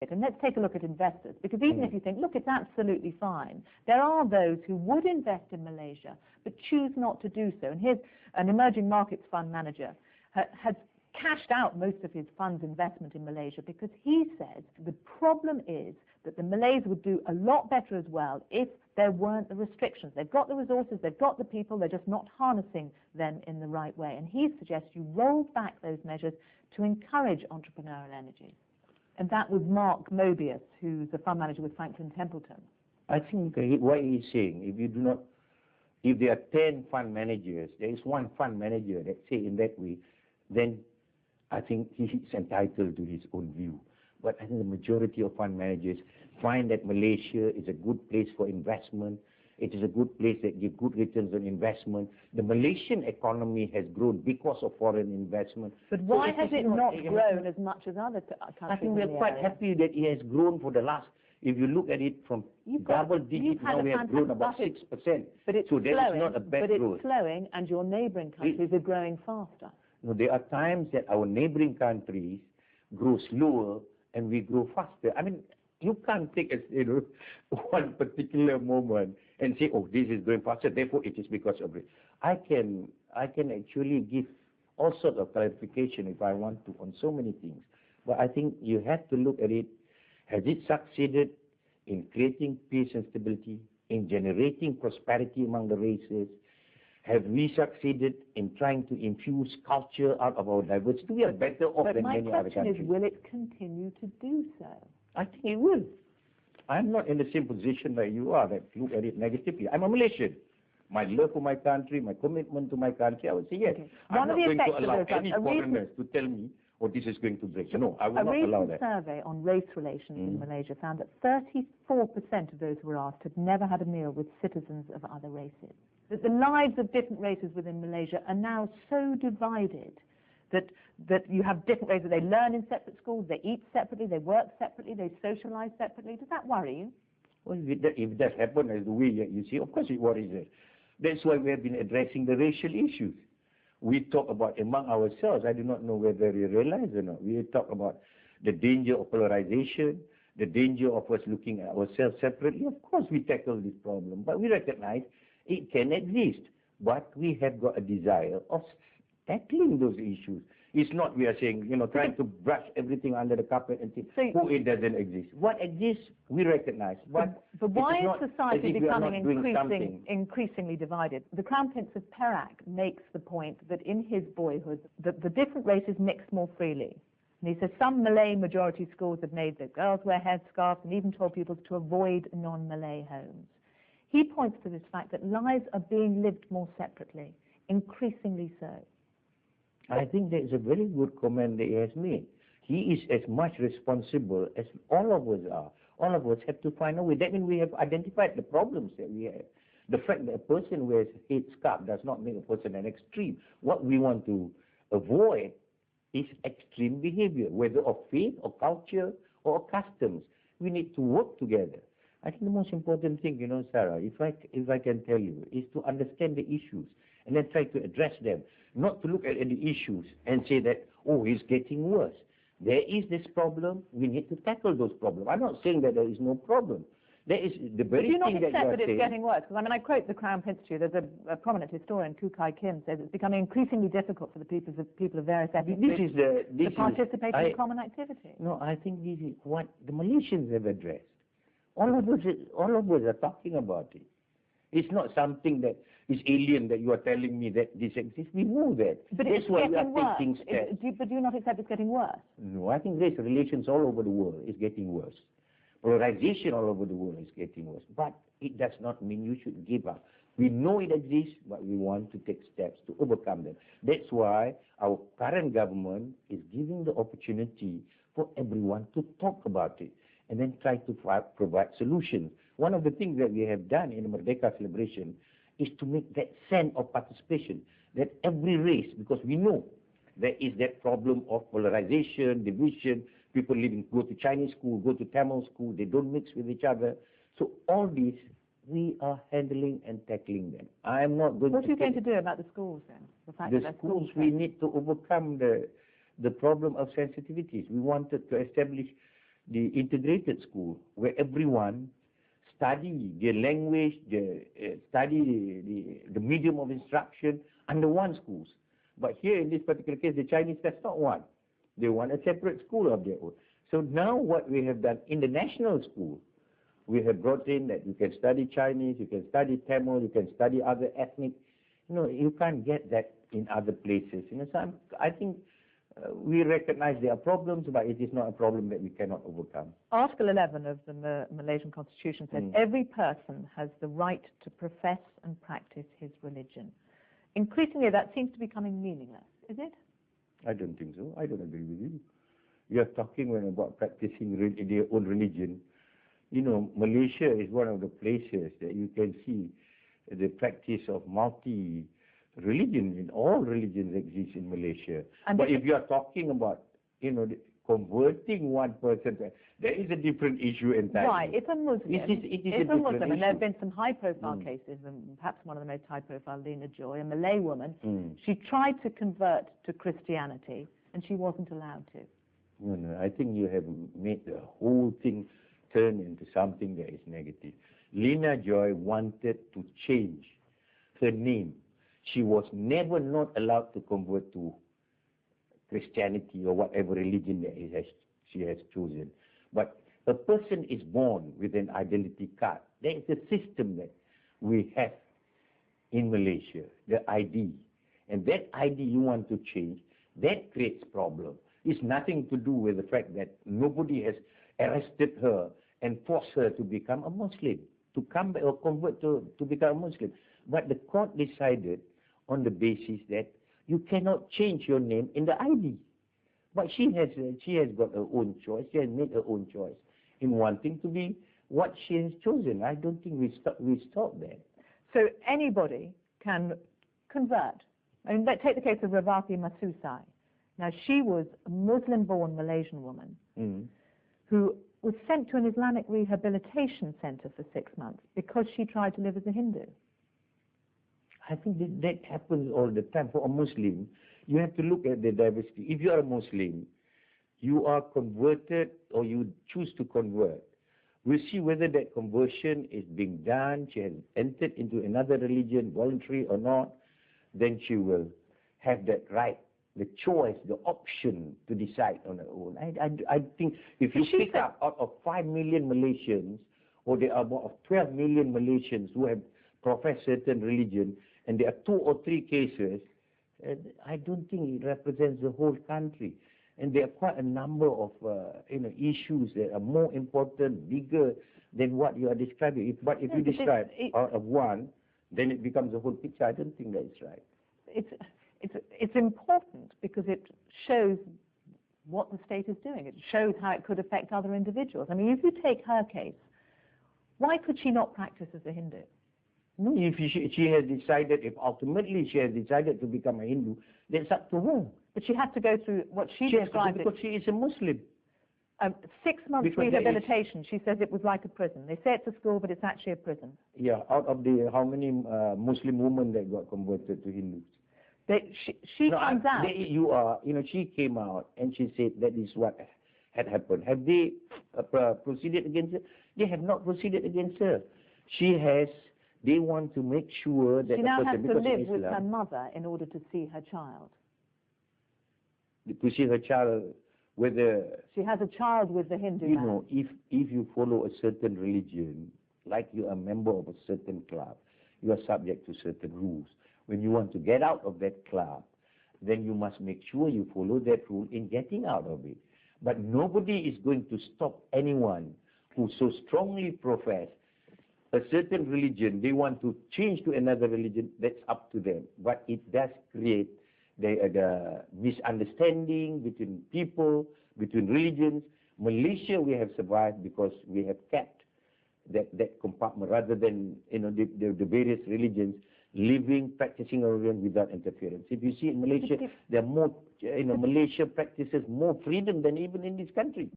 And let's take a look at investors, because even if you think, look, it's absolutely fine, there are those who would invest in Malaysia but choose not to do so. And here's an emerging markets fund manager has cashed out most of his fund's investment in Malaysia because he says the problem is that the Malays would do a lot better as well if there weren't the restrictions. They've got the resources, they've got the people, they're just not harnessing them in the right way. And he suggests you roll back those measures to encourage entrepreneurial energy. And that was Mark Mobius, who's a fund manager with Franklin Templeton. I think what he's saying, if there are 10 fund managers, there is one fund manager that say in that way, then I think he is entitled to his own view. But I think the majority of fund managers find that Malaysia is a good place for investment. It is a good place that gives good returns on investment. The Malaysian economy has grown because of foreign investment. But why has it not grown as much as other countries? I think we're quite happy that it has grown for the last, if you look at it from double digits, now we have grown about 6%. But it's so slowing, that is not a bad growth. It's slowing, and your neighbouring countries are growing faster. No, there are times that our neighbouring countries grow slower and we grow faster. I mean, you can't take one particular moment and say, oh, this is going faster, therefore it is because of it. I can actually give all sorts of clarification if I want to on so many things. But I think you have to look at it. Has it succeeded in creating peace and stability, in generating prosperity among the races? Have we succeeded in trying to infuse culture out of our diversity? We are better off than many other countries. But my question is, will it continue to do so? I think it will. I'm not in the same position that you are, that look at it negatively. I'm a Malaysian. My love for my country, my commitment to my country, I would say yes. Okay. I'm not going to allow any foreigners to tell me, oh, this is going to break. No, I will not allow that. A recent survey on race relations in Malaysia found that 34% of those who were asked had never had a meal with citizens of other races. That the lives of different races within Malaysia are now so divided that you have different ways that they learn in separate schools, they eat separately, they work separately, they socialize separately. Does that worry you? Well, if that happens as the way you see, of course it worries us. That's why we have been addressing the racial issues. We talk about among ourselves. I do not know whether you realize or not. We talk about the danger of polarization, the danger of us looking at ourselves separately. Of course we tackle this problem, but we recognize it can exist. But we have got a desire of tackling those issues. It's not we are saying, trying to brush everything under the carpet and say, oh, it doesn't exist. What exists, we recognize. But why is society becoming increasingly divided? The Crown Prince of Perak makes the point that in his boyhood, that the different races mixed more freely. And he says some Malay majority schools have made the girls wear headscarves and even told people to avoid non-Malay homes. He points to this fact that lives are being lived more separately, increasingly so. I think that is a very good comment that he has made. He is as much responsible as all of us are. All of us have to find a way. That means we have identified the problems that we have. The fact that a person who wears a headscarf does not make a person an extreme. What we want to avoid is extreme behavior, whether of faith or culture or customs. We need to work together. I think the most important thing, Sarah, if I can tell you, is to understand the issues and then try to address them. Not to look at the issues and say that, oh, it's getting worse. There is this problem, we need to tackle those problems. I'm not saying that there is no problem. There is the very thing that you are saying. Do you not accept that it's getting worse? Because I quote the Crown Prince to you. There's a prominent historian, Kukai Kim, says it's becoming increasingly difficult for the people of various ethnic groups to participate in common activity. No, I think this is what the Malaysians have addressed. All of us are talking about it. It's not something that is alien that you are telling me that this exists. We know that. But that's why we are taking steps. But do you not accept it's getting worse? No, I think race relations all over the world is getting worse. Polarization all over the world is getting worse. But it does not mean you should give up. We know it exists, but we want to take steps to overcome them. That's why our current government is giving the opportunity for everyone to talk about it and then try to provide solutions. One of the things that we have done in the Merdeka celebration is to make that sense of participation, that every race, because we know there is that problem of polarization, division, people go to Chinese school, go to Tamil school, they don't mix with each other. So all these, we are handling and tackling them. I'm not going What are you going to do about the schools then? The schools, we need to overcome the problem of sensitivities. We wanted to establish the integrated school, where everyone study their language, study the medium of instruction under one schools. But here in this particular case, the Chinese, that's not one. They want a separate school of their own. So now what we have done in the national school, we have brought in that you can study Chinese, you can study Tamil, you can study other ethnic. You can't get that in other places. So I think we recognize there are problems, but it is not a problem that we cannot overcome. Article 11 of the Malaysian Constitution says every person has the right to profess and practice his religion. Increasingly, that seems to be becoming meaningless, is it? I don't think so. I don't agree with you. You are talking about practicing their own religion. Malaysia is one of the places that you can see the practice of multi-religion. In all religions exist in Malaysia. But if you are talking about, converting one person, there is a different issue entirely. Right, if a Muslim, it's a Muslim, and there have been some high-profile cases, and perhaps one of the most high-profile, Lena Joy, a Malay woman, she tried to convert to Christianity, and she wasn't allowed to. No, I think you have made the whole thing turn into something that is negative. Lena Joy wanted to change her name. She was never not allowed to convert to Christianity or whatever religion that she has chosen. But a person is born with an identity card. There is a system that we have in Malaysia, the ID. And that ID you want to change, that creates problem. It's nothing to do with the fact that nobody has arrested her and forced her to become a Muslim, to come back or convert to become a Muslim. But the court decided on the basis that you cannot change your name in the ID. But she has got her own choice. She has made her own choice in wanting to be what she has chosen. I don't think we stop there. So anybody can convert. I mean, let's take the case of Ravati Masusai. Now, she was a Muslim-born Malaysian woman who was sent to an Islamic rehabilitation center for 6 months because she tried to live as a Hindu. I think that happens all the time. For a Muslim, you have to look at the diversity. If you are a Muslim, you are converted or you choose to convert. We'll see whether that conversion is being done, she has entered into another religion, voluntary or not, then she will have that right, the choice, the option to decide on her own. I think if you pick up out of 5 million Malaysians, or there are about 12 million Malaysians who have professed certain religion, and there are 2 or 3 cases, I don't think it represents the whole country. And there are quite a number of issues that are more important, bigger than what you are describing. But if you describe out of one, then it becomes a whole picture. I don't think that's right. It's important because it shows what the state is doing. It shows how it could affect other individuals. I mean, if you take her case, why could she not practice as a Hindu? No, if she has decided, if ultimately she has decided to become a Hindu, that's up to her. But she had to go through what she described because she is a Muslim. 6 months rehabilitation. She says it was like a prison. They say it's a school, but it's actually a prison. Yeah, out of the how many Muslim women that got converted to Hindus? She comes out. She came out and she said that is what had happened. Have they proceeded against her? They have not proceeded against her. They want to make sure that she now has to live with her mother in order to see her child. To see her child, whether she has a child with the Hindu man. If you follow a certain religion, like you are a member of a certain club, you are subject to certain rules. When you want to get out of that club, then you must make sure you follow that rule in getting out of it. But nobody is going to stop anyone who so strongly profess a certain religion. They want to change to another religion. That's up to them. But it does create the misunderstanding between people, between religions. Malaysia, we have survived because we have kept that compartment rather than the various religions living, practicing our religion without interference. If you see in Malaysia, there are more, Malaysia practices more freedom than even in this country.